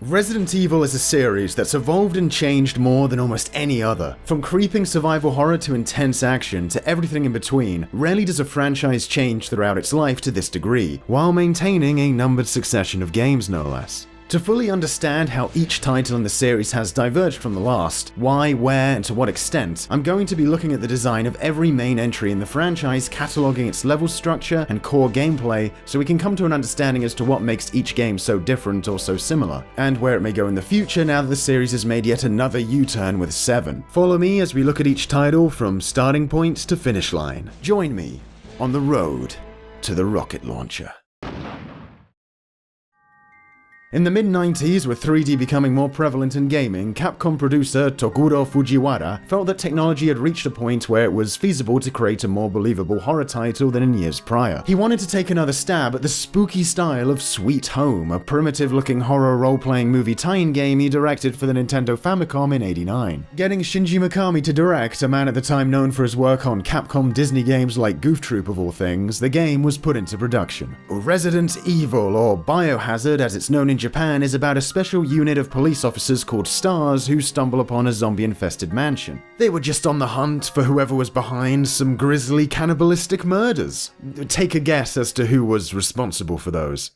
Resident Evil is a series that's evolved and changed more than almost any other. From creeping survival horror to intense action to everything in between, rarely does a franchise change throughout its life to this degree, while maintaining a numbered succession of games no less. To fully understand how each title in the series has diverged from the last, why, where, and to what extent, I'm going to be looking at the design of every main entry in the franchise, cataloging its level structure and core gameplay so we can come to an understanding as to what makes each game so different or so similar, and where it may go in the future now that the series has made yet another U-turn with 7. Follow me as we look at each title from starting point to finish line. Join me on the road to the rocket launcher. In the mid-90s, with 3D becoming more prevalent in gaming, Capcom producer Toguro Fujiwara felt that technology had reached a point where it was feasible to create a more believable horror title than in years prior. He wanted to take another stab at the spooky style of Sweet Home, a primitive-looking horror role-playing movie tie-in game he directed for the Nintendo Famicom in '89. Getting Shinji Mikami to direct, a man at the time known for his work on Capcom Disney games like Goof Troop of all things, the game was put into production. Resident Evil, or Biohazard as it's known in Japan, is about a special unit of police officers called Stars who stumble upon a zombie-infested mansion. They were just on the hunt for whoever was behind some grisly cannibalistic murders. Take a guess as to who was responsible for those.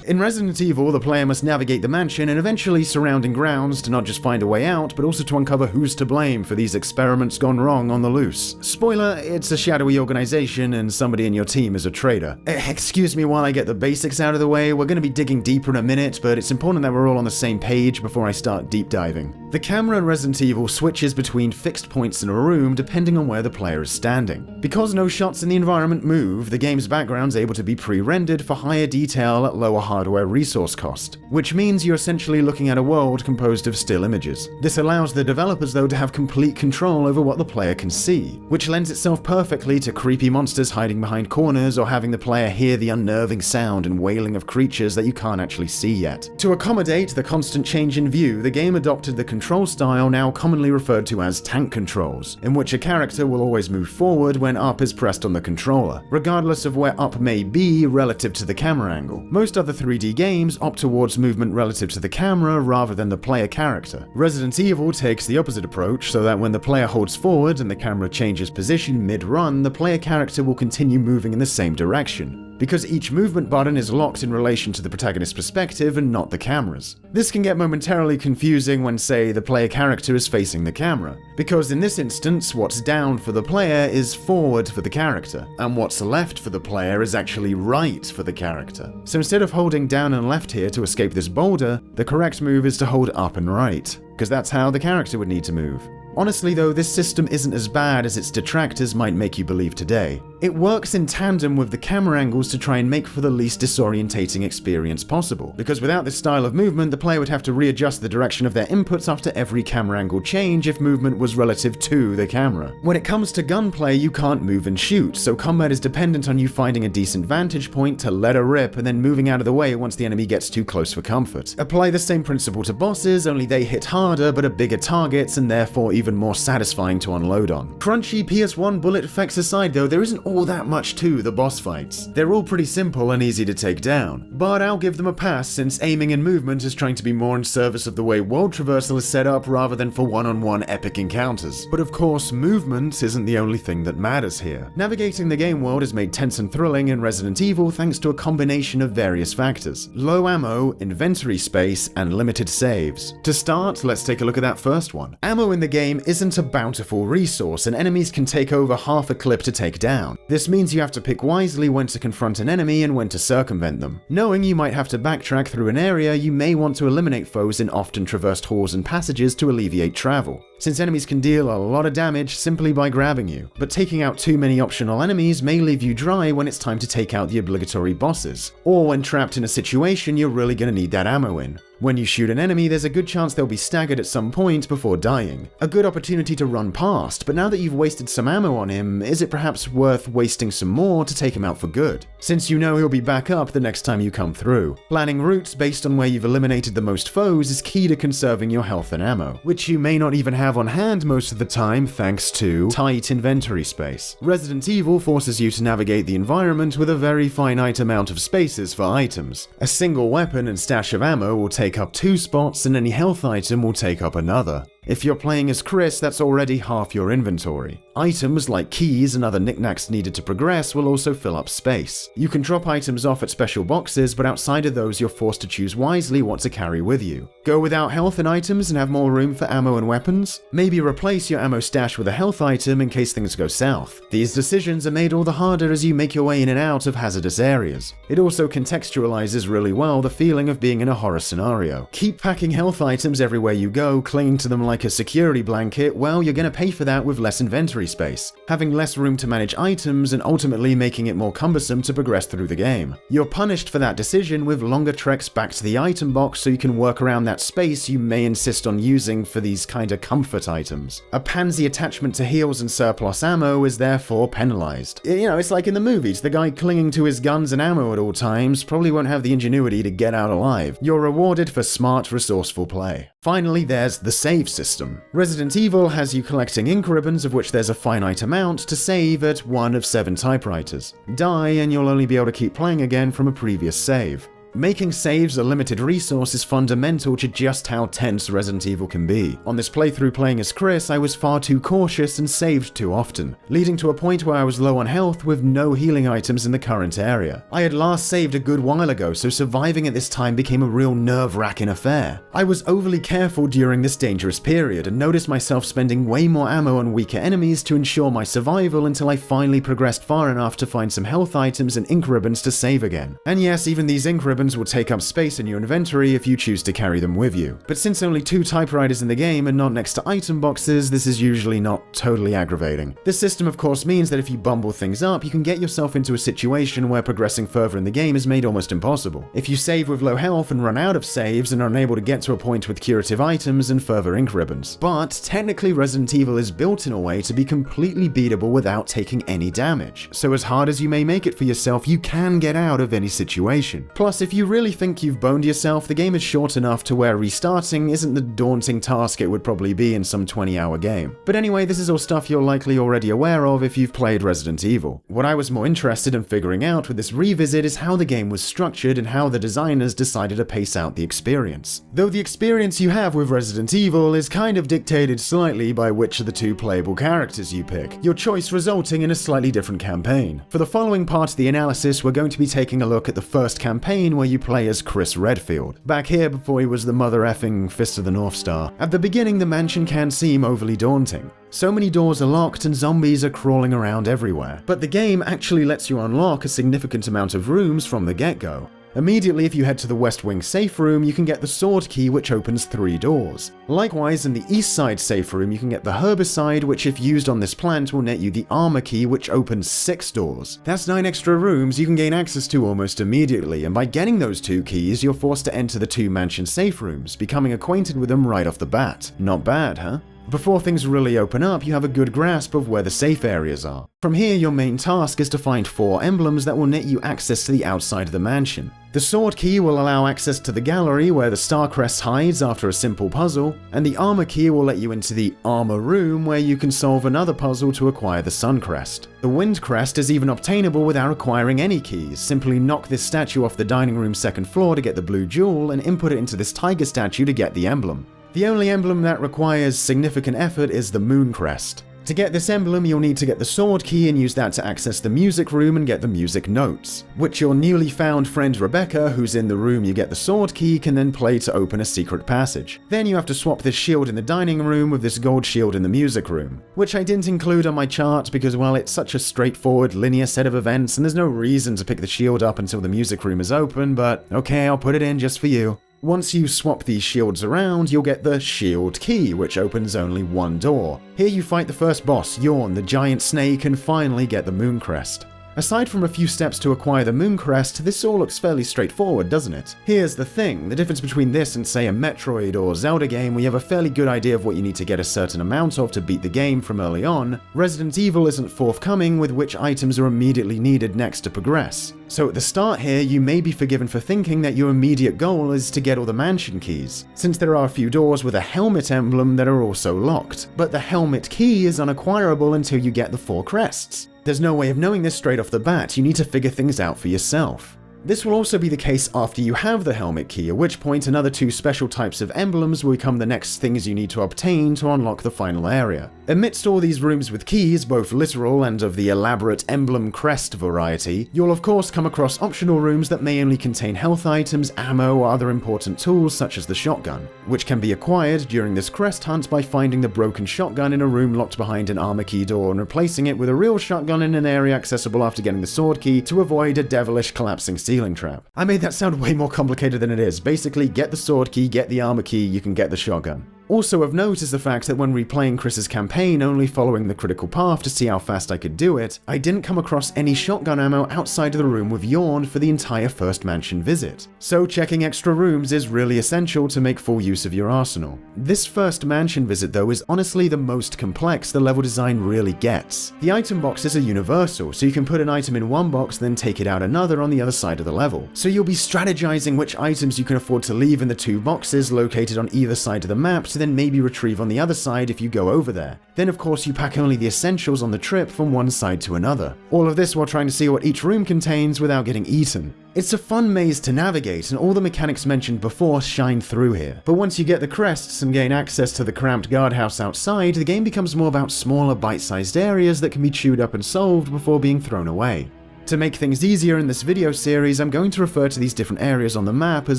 In Resident Evil, the player must navigate the mansion and eventually surrounding grounds to not just find a way out, but also to uncover who's to blame for these experiments gone wrong on the loose. Spoiler, it's a shadowy organization and somebody in your team is a traitor. Excuse me while I get the basics out of the way, we're going to be digging deeper in a minute, but it's important that we're all on the same page before I start deep diving. The camera in Resident Evil switches between fixed points in a room depending on where the player is standing. Because no shots in the environment move, the game's background's able to be pre-rendered for higher detail at lower hardware resource cost, which means you're essentially looking at a world composed of still images. This allows the developers though to have complete control over what the player can see, which lends itself perfectly to creepy monsters hiding behind corners or having the player hear the unnerving sound and wailing of creatures that you can't actually see yet. To accommodate the constant change in view, the game adopted the control style now commonly referred to as tank controls, in which a character will always move forward when up is pressed on the controller, regardless of where up may be relative to the camera angle. Most other 3D games opt towards movement relative to the camera rather than the player character. Resident Evil takes the opposite approach so that when the player holds forward and the camera changes position mid-run, the player character will continue moving in the same direction, because each movement button is locked in relation to the protagonist's perspective and not the camera's. This can get momentarily confusing when, say, the player character is facing the camera, because in this instance, what's down for the player is forward for the character, and what's left for the player is actually right for the character. So instead of holding down and left here to escape this boulder, the correct move is to hold up and right, because that's how the character would need to move. Honestly though, this system isn't as bad as its detractors might make you believe today. It works in tandem with the camera angles to try and make for the least disorientating experience possible, because without this style of movement, the player would have to readjust the direction of their inputs after every camera angle change if movement was relative to the camera. When it comes to gunplay, you can't move and shoot, so combat is dependent on you finding a decent vantage point to let her rip and then moving out of the way once the enemy gets too close for comfort. Apply the same principle to bosses, only they hit harder but are bigger targets and therefore even more satisfying to unload on. Crunchy PS1 bullet effects aside though, there isn't all that much to the boss fights. They're all pretty simple and easy to take down, but I'll give them a pass since aiming and movement is trying to be more in service of the way world traversal is set up rather than for one-on-one epic encounters. But of course, movement isn't the only thing that matters here. Navigating the game world is made tense and thrilling in Resident Evil thanks to a combination of various factors: low ammo, inventory space, and limited saves. To start, let's take a look at that first one. Ammo in the game isn't a bountiful resource, and enemies can take over half a clip to take down. This means you have to pick wisely when to confront an enemy and when to circumvent them. Knowing you might have to backtrack through an area, you may want to eliminate foes in often traversed halls and passages to alleviate travel, since enemies can deal a lot of damage simply by grabbing you. But taking out too many optional enemies may leave you dry when it's time to take out the obligatory bosses, or when trapped in a situation you're really going to need that ammo in. When you shoot an enemy, there's a good chance they'll be staggered at some point before dying. A good opportunity to run past, but now that you've wasted some ammo on him, is it perhaps worth wasting some more to take him out for good, since you know he'll be back up the next time you come through? Planning routes based on where you've eliminated the most foes is key to conserving your health and ammo, which you may not even have have on hand most of the time thanks to tight inventory space. Resident Evil forces you to navigate the environment with a very finite amount of spaces for items. A single weapon and stash of ammo will take up 2 spots, and any health item will take up another. If you're playing as Chris, that's already half your inventory. Items like keys and other knickknacks needed to progress will also fill up space. You can drop items off at special boxes, but outside of those you're forced to choose wisely what to carry with you. Go without health and items and have more room for ammo and weapons? Maybe replace your ammo stash with a health item in case things go south. These decisions are made all the harder as you make your way in and out of hazardous areas. It also contextualizes really well the feeling of being in a horror scenario. Keep packing health items everywhere you go, clinging to them like a security blanket. Well, you're going to pay for that with less inventory space, having less room to manage items, and ultimately making it more cumbersome to progress through the game. You're punished for that decision with longer treks back to the item box so you can work around that space you may insist on using for these kinda comfort items. A pansy attachment to heals and surplus ammo is therefore penalized. You know, it's like in the movies, the guy clinging to his guns and ammo at all times probably won't have the ingenuity to get out alive. You're rewarded for smart, resourceful play. Finally, there's the save system. Resident Evil has you collecting ink ribbons, of which there's a finite amount, to save at 1 of 7 typewriters. Die and you'll only be able to keep playing again from a previous save. Making saves a limited resource is fundamental to just how tense Resident Evil can be. On this playthrough playing as Chris, I was far too cautious and saved too often, leading to a point where I was low on health with no healing items in the current area. I had last saved a good while ago, so surviving at this time became a real nerve-wracking affair. I was overly careful during this dangerous period and noticed myself spending way more ammo on weaker enemies to ensure my survival until I finally progressed far enough to find some health items and ink ribbons to save again. And yes, even these ink ribbons will take up space in your inventory if you choose to carry them with you. But since only 2 typewriters in the game and not next to item boxes, this is usually not totally aggravating. This system of course means that if you bumble things up, you can get yourself into a situation where progressing further in the game is made almost impossible. If you save with low health and run out of saves and are unable to get to a point with curative items and further ink ribbons. But technically Resident Evil is built in a way to be completely beatable without taking any damage. So as hard as you may make it for yourself, you can get out of any situation. Plus, if you really think you've boned yourself, the game is short enough to where restarting isn't the daunting task it would probably be in some 20-hour game. But anyway, this is all stuff you're likely already aware of if you've played Resident Evil. What I was more interested in figuring out with this revisit is how the game was structured and how the designers decided to pace out the experience. Though the experience you have with Resident Evil is kind of dictated slightly by which of the 2 playable characters you pick, your choice resulting in a slightly different campaign. For the following part of the analysis, we're going to be taking a look at the first campaign where you play as Chris Redfield, back here before he was the mother-effing Fist of the North Star. At the beginning, the mansion can seem overly daunting. So many doors are locked and zombies are crawling around everywhere. But the game actually lets you unlock a significant amount of rooms from the get-go. Immediately, if you head to the West Wing safe room, you can get the sword key, which opens 3 doors. Likewise, in the East Side safe room, you can get the herbicide, which if used on this plant will net you the armor key, which opens 6 doors. That's 9 extra rooms you can gain access to almost immediately, and by getting those 2 keys, you're forced to enter the 2 mansion safe rooms, becoming acquainted with them right off the bat. Not bad, huh? Before things really open up, you have a good grasp of where the safe areas are. From here, your main task is to find 4 emblems that will net you access to the outside of the mansion. The sword key will allow access to the gallery where the Starcrest hides after a simple puzzle, and the armor key will let you into the armor room where you can solve another puzzle to acquire the Suncrest. The Wind Crest is even obtainable without requiring any keys. Simply knock this statue off the dining room 2nd floor to get the blue jewel and input it into this tiger statue to get the emblem. The only emblem that requires significant effort is the Moon Crest. To get this emblem, you'll need to get the sword key and use that to access the music room and get the music notes, which your newly found friend Rebecca, who's in the room you get the sword key, can then play to open a secret passage. Then you have to swap this shield in the dining room with this gold shield in the music room, which I didn't include on my chart because, well, it's such a straightforward linear set of events and there's no reason to pick the shield up until the music room is open, but okay, I'll put it in just for you. Once you swap these shields around, you'll get the shield key, which opens only 1 door. Here you fight the first boss, Yawn, the giant snake, and finally get the Moon Crest. Aside from a few steps to acquire the moon crest, this all looks fairly straightforward, doesn't it? Here's the thing, the difference between this and say a Metroid or Zelda game where you have a fairly good idea of what you need to get a certain amount of to beat the game from early on, Resident Evil isn't forthcoming with which items are immediately needed next to progress. So at the start here, you may be forgiven for thinking that your immediate goal is to get all the mansion keys, since there are a few doors with a helmet emblem that are also locked, but the helmet key is unacquirable until you get the 4 crests. There's no way of knowing this straight off the bat, you need to figure things out for yourself. This will also be the case after you have the helmet key, at which point another 2 special types of emblems will become the next things you need to obtain to unlock the final area. Amidst all these rooms with keys, both literal and of the elaborate emblem crest variety, you'll of course come across optional rooms that may only contain health items, ammo, or other important tools such as the shotgun, which can be acquired during this crest hunt by finding the broken shotgun in a room locked behind an armor key door and replacing it with a real shotgun in an area accessible after getting the sword key to avoid a devilish collapsing ceiling trap. I made that sound way more complicated than it is. Basically, get the sword key, get the armor key, you can get the shotgun. Also of note is the fact that when replaying Chris's campaign, only following the critical path to see how fast I could do it, I didn't come across any shotgun ammo outside of the room with Yawn for the entire first mansion visit. So checking extra rooms is really essential to make full use of your arsenal. This first mansion visit though is honestly the most complex the level design really gets. The item boxes are universal, so you can put an item in one box then take it out another on the other side of the level. So you'll be strategizing which items you can afford to leave in the 2 boxes located on either side of the map to then maybe retrieve on the other side if you go over there. Then of course you pack only the essentials on the trip from one side to another. All of this while trying to see what each room contains without getting eaten. It's a fun maze to navigate and all the mechanics mentioned before shine through here. But once you get the crests and gain access to the cramped guardhouse outside, the game becomes more about smaller bite-sized areas that can be chewed up and solved before being thrown away. To make things easier in this video series, I'm going to refer to these different areas on the map as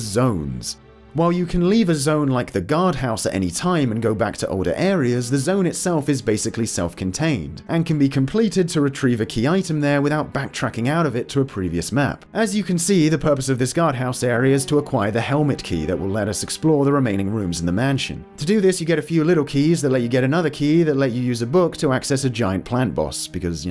zones. While you can leave a zone like the guardhouse at any time and go back to older areas, the zone itself is basically self-contained, and can be completed to retrieve a key item there without backtracking out of it to a previous map. As you can see, the purpose of this guardhouse area is to acquire the helmet key that will let us explore the remaining rooms in the mansion. To do this, you get a few little keys that let you get another key that let you use a book to access a giant plant boss, because,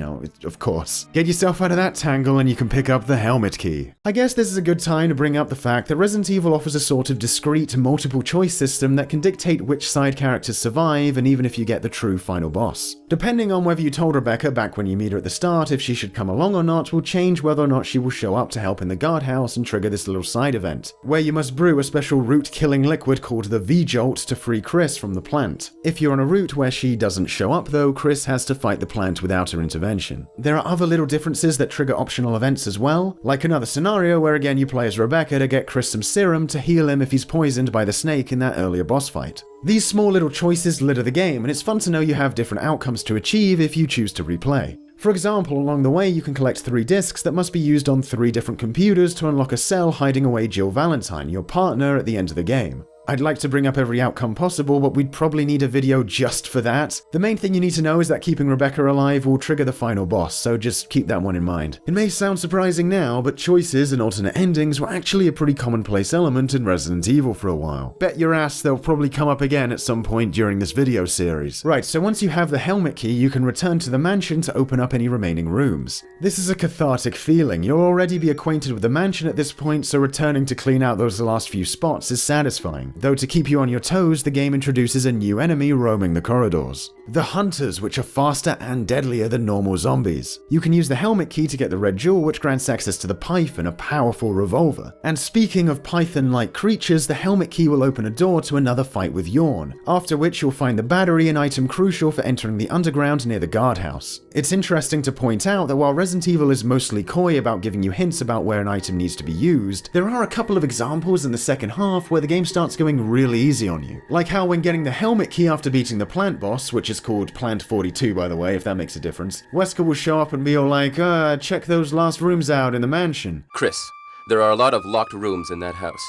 of course. Get yourself out of that tangle and you can pick up the helmet key. I guess this is a good time to bring up the fact that Resident Evil offers a sort of discrete multiple choice system that can dictate which side characters survive and even if you get the true final boss. Depending on whether you told Rebecca back when you meet her at the start if she should come along or not will change whether or not she will show up to help in the guardhouse and trigger this little side event, where you must brew a special root-killing liquid called the V-Jolt to free Chris from the plant. If you're on a route where she doesn't show up though, Chris has to fight the plant without her intervention. There are other little differences that trigger optional events as well, like another scenario where again you play as Rebecca to get Chris some serum to heal him if he's poisoned by the snake in that earlier boss fight. These small little choices litter the game, and it's fun to know you have different outcomes to achieve if you choose to replay. For example, along the way you can collect 3 discs that must be used on 3 different computers to unlock a cell hiding away Jill Valentine, your partner, at the end of the game. I'd like to bring up every outcome possible, but we'd probably need a video just for that. The main thing you need to know is that keeping Rebecca alive will trigger the final boss, so just keep that one in mind. It may sound surprising now, but choices and alternate endings were actually a pretty commonplace element in Resident Evil for a while. Bet your ass they'll probably come up again at some point during this video series. Right, so once you have the helmet key, you can return to the mansion to open up any remaining rooms. This is a cathartic feeling. You'll already be acquainted with the mansion at this point, so returning to clean out those last few spots is satisfying. Though to keep you on your toes, the game introduces a new enemy roaming the corridors. The Hunters, which are faster and deadlier than normal zombies. You can use the helmet key to get the red jewel, which grants access to the Python, a powerful revolver. And speaking of Python-like creatures, the helmet key will open a door to another fight with Yawn, after which you'll find the battery, an item crucial for entering the underground near the guardhouse. It's interesting to point out that while Resident Evil is mostly coy about giving you hints about where an item needs to be used, there are a couple of examples in the second half where the game starts going really easy on you. Like how when getting the helmet key after beating the plant boss, which is called Plant 42 by the way, if that makes a difference, Wesker will show up and be all like, check those last rooms out in the mansion. Chris, there are a lot of locked rooms in that house.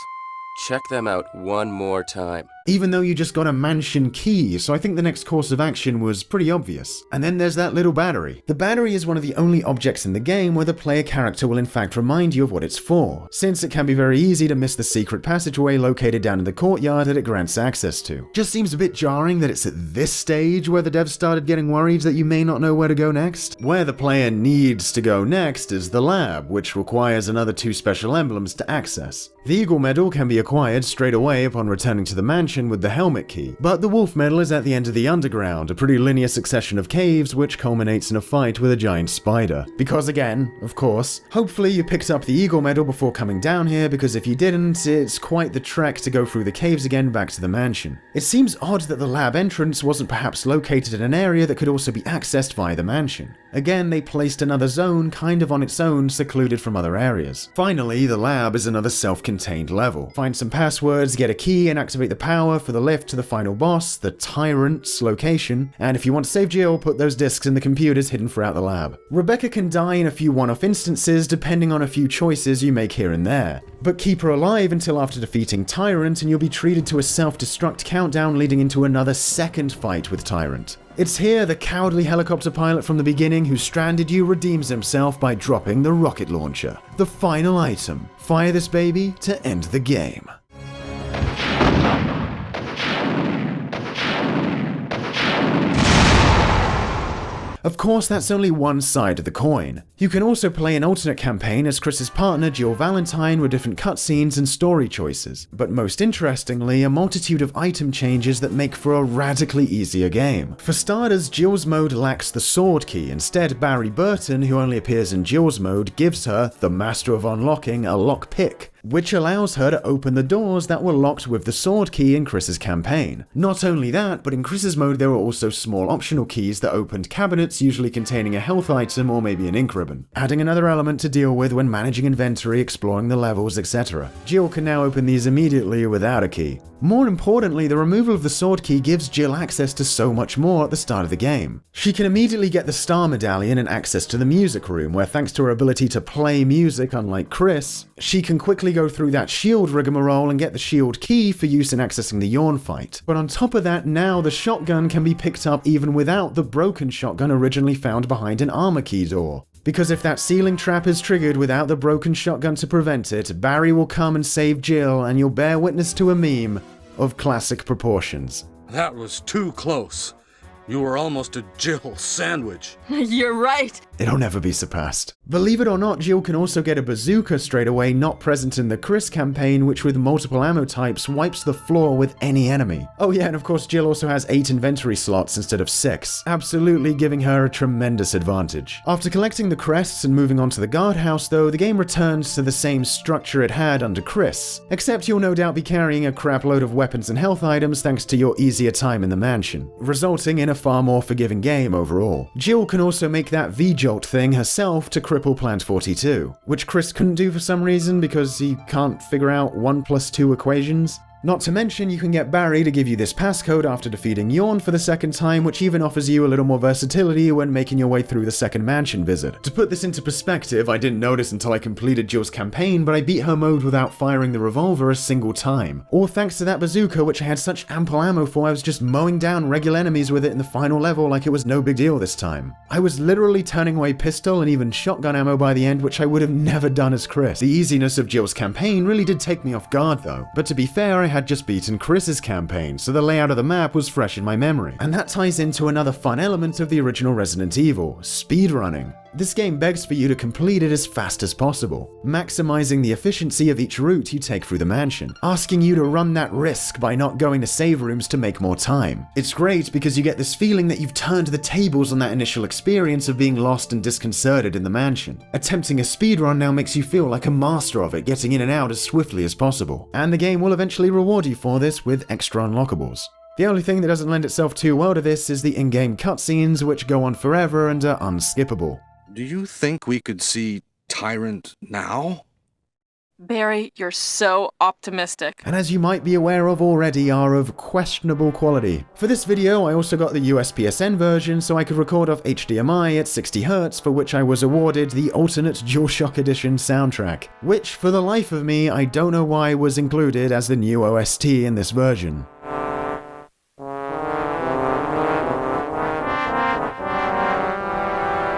Check them out one more time. even though you just got a mansion key, so I think the next course of action was pretty obvious. And then there's that little battery. The battery is one of the only objects in the game where the player character will in fact remind you of what it's for, since it can be very easy to miss the secret passageway located down in the courtyard that it grants access to. Just seems a bit jarring that it's at this stage where the devs started getting worried that you may not know where to go next. Where the player needs to go next is the lab, which requires another 2 special emblems to access. The Eagle Medal can be acquired straight away upon returning to the mansion with the helmet key, but the Wolf Medal is at the end of the underground, a pretty linear succession of caves which culminates in a fight with a giant spider. Because again, of course, hopefully you picked up the Eagle Medal before coming down here, because if you didn't, it's quite the trek to go through the caves again back to the mansion. It seems odd that the lab entrance wasn't perhaps located in an area that could also be accessed via the mansion. Again, they placed another zone kind of on its own, secluded from other areas. Finally, the lab is another self-contained level. Find some passwords, get a key, and activate the power for the lift to the final boss, the Tyrant's location, and if you want to save Jill, put those discs in the computers hidden throughout the lab. Rebecca can die in a few one-off instances depending on a few choices you make here and there, but keep her alive until after defeating Tyrant and you'll be treated to a self-destruct countdown leading into another second fight with Tyrant. It's here the cowardly helicopter pilot from the beginning who stranded you redeems himself by dropping the rocket launcher. The final item. Fire this baby to end the game. Of course, that's only one side of the coin. You can also play an alternate campaign as Chris's partner Jill Valentine with different cutscenes and story choices, but most interestingly, a multitude of item changes that make for a radically easier game. For starters, Jill's mode lacks the sword key. Instead, Barry Burton, who only appears in Jill's mode, gives her, the master of unlocking, a lockpick, which allows her to open the doors that were locked with the sword key in Chris's campaign. Not only that, but in Chris's mode there were also small optional keys that opened cabinets usually containing a health item or maybe an ink ribbon, adding another element to deal with when managing inventory, exploring the levels, etc. Jill can now open these immediately without a key. More importantly, the removal of the sword key gives Jill access to so much more at the start of the game. She can immediately get the star medallion and access to the music room, where thanks to her ability to play music unlike Chris, she can quickly go through that shield rigmarole and get the shield key for use in accessing the Yawn fight. But on top of that, now the shotgun can be picked up even without the broken shotgun originally found behind an armor key door. Because if that ceiling trap is triggered without the broken shotgun to prevent it, Barry will come and save Jill, and you'll bear witness to a meme of classic proportions. That was too close. You were almost a Jill sandwich. You're right. It'll never be surpassed. Believe it or not, Jill can also get a bazooka straight away, not present in the Chris campaign, which with multiple ammo types wipes the floor with any enemy. Oh yeah, and of course Jill also has 8 inventory slots instead of 6, absolutely giving her a tremendous advantage. After collecting the crests and moving on to the guardhouse though, the game returns to the same structure it had under Chris, except you'll no doubt be carrying a crap load of weapons and health items thanks to your easier time in the mansion, resulting in a far more forgiving game overall. Jill can also make that V-jolt thing herself to cripple Plant 42, which Chris couldn't do for some reason because he can't figure out 1 + 2 equations. Not to mention, you can get Barry to give you this passcode after defeating Yawn for the second time, which even offers you a little more versatility when making your way through the second mansion visit. To put this into perspective, I didn't notice until I completed Jill's campaign, but I beat her mode without firing the revolver a single time. All thanks to that bazooka, which I had such ample ammo for. I was just mowing down regular enemies with it in the final level like it was no big deal this time. I was literally turning away pistol and even shotgun ammo by the end, which I would have never done as Chris. The easiness of Jill's campaign really did take me off guard though, but to be fair, I had just beaten Chris's campaign, so the layout of the map was fresh in my memory. And that ties into another fun element of the original Resident Evil, speedrunning. This game begs for you to complete it as fast as possible, maximizing the efficiency of each route you take through the mansion, asking you to run that risk by not going to save rooms to make more time. It's great because you get this feeling that you've turned the tables on that initial experience of being lost and disconcerted in the mansion. Attempting a speedrun now makes you feel like a master of it, getting in and out as swiftly as possible, and the game will eventually reward you for this with extra unlockables. The only thing that doesn't lend itself too well to this is the in-game cutscenes, which go on forever and are unskippable. Do you think we could see Tyrant now? Barry, you're so optimistic. And as you might be aware of already, are of questionable quality. For this video, I also got the USPSN version so I could record off HDMI at 60Hz, for which I was awarded the alternate DualShock Edition soundtrack, which, for the life of me, I don't know why was included as the new OST in this version.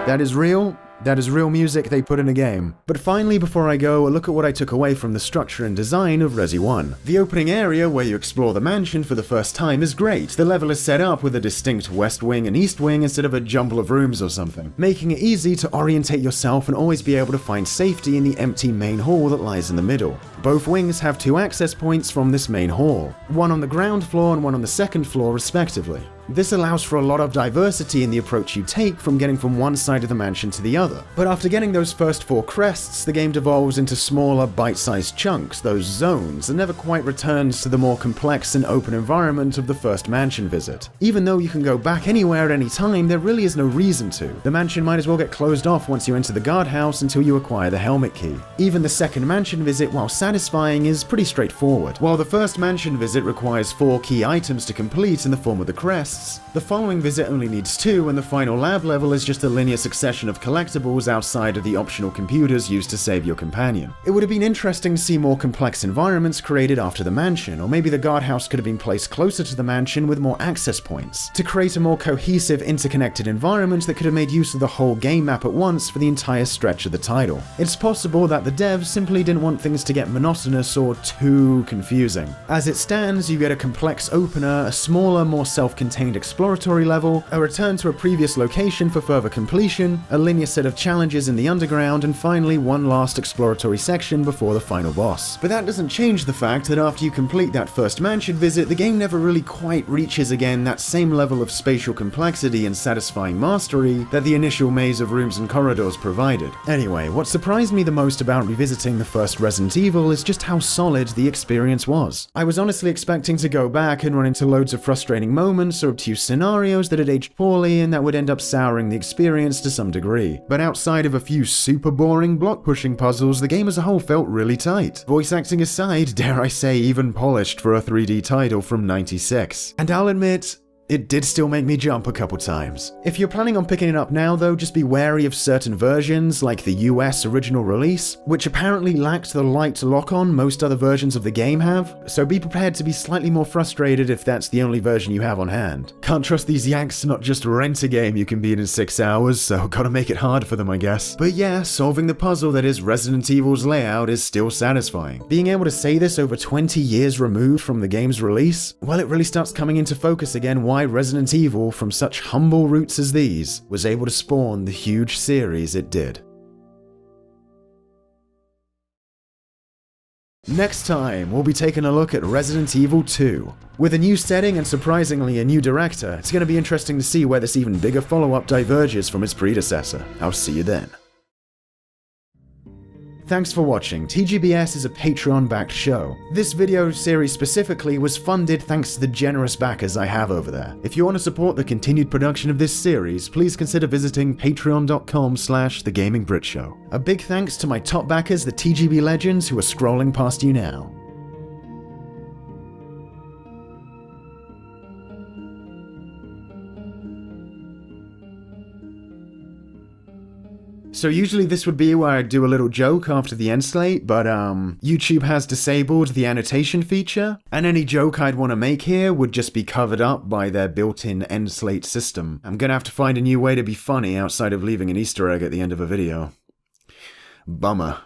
That is real. That is real music they put in a game. But finally, before I go, a look at what I took away from the structure and design of Resi 1. The opening area where you explore the mansion for the first time is great. The level is set up with a distinct west wing and east wing instead of a jumble of rooms or something, making it easy to orientate yourself and always be able to find safety in the empty main hall that lies in the middle. Both wings have 2 access points from this main hall, one on the ground floor and one on the second floor respectively. This allows for a lot of diversity in the approach you take from getting from one side of the mansion to the other. But after getting those first 4 crests, the game devolves into smaller, bite-sized chunks, those zones, and never quite returns to the more complex and open environment of the first mansion visit. Even though you can go back anywhere at any time, there really is no reason to. The mansion might as well get closed off once you enter the guardhouse until you acquire the helmet key. Even the second mansion visit, while satisfying, is pretty straightforward. While the first mansion visit requires 4 key items to complete in the form of the crests, the following visit only needs 2, and the final lab level is just a linear succession of collectibles outside of the optional computers used to save your companion. It would have been interesting to see more complex environments created after the mansion, or maybe the guardhouse could have been placed closer to the mansion with more access points, to create a more cohesive, interconnected environment that could have made use of the whole game map at once for the entire stretch of the title. It's possible that the devs simply didn't want things to get monotonous or too confusing. As it stands, you get a complex opener, a smaller, more self-contained exploratory level, a return to a previous location for further completion, a linear set of challenges in the underground, and finally one last exploratory section before the final boss. But that doesn't change the fact that after you complete that first mansion visit, the game never really quite reaches again that same level of spatial complexity and satisfying mastery that the initial maze of rooms and corridors provided. Anyway, what surprised me the most about revisiting the first Resident Evil is just how solid the experience was. I was honestly expecting to go back and run into loads of frustrating moments or obtuse scenarios that had aged poorly and that would end up souring the experience to some degree. But outside of a few super boring block-pushing puzzles, the game as a whole felt really tight. Voice acting aside, dare I say even polished for a 3D title from '96. And I'll admit, it did still make me jump a couple times. If you're planning on picking it up now though, just be wary of certain versions, like the US original release, which apparently lacked the light lock-on most other versions of the game have, so be prepared to be slightly more frustrated if that's the only version you have on hand. Can't trust these yanks to not just rent a game you can beat in 6 hours, so gotta make it hard for them I guess. But yeah, solving the puzzle that is Resident Evil's layout is still satisfying. Being able to say this over 20 years removed from the game's release, well, it really starts coming into focus again why Resident Evil, from such humble roots as these, was able to spawn the huge series it did. Next time, we'll be taking a look at Resident Evil 2. With a new setting and surprisingly a new director, it's going to be interesting to see where this even bigger follow-up diverges from its predecessor. I'll see you then. Thanks for watching. TGBS is a Patreon-backed show. This video series specifically was funded thanks to the generous backers I have over there. If you want to support the continued production of this series, please consider visiting patreon.com/thegamingbritshow. A big thanks to my top backers, the TGB legends, who are scrolling past you now. So usually this would be where I do a little joke after the end slate, but YouTube has disabled the annotation feature, and any joke I'd want to make here would just be covered up by their built-in end slate system. I'm gonna have to find a new way to be funny outside of leaving an Easter egg at the end of a video. Bummer.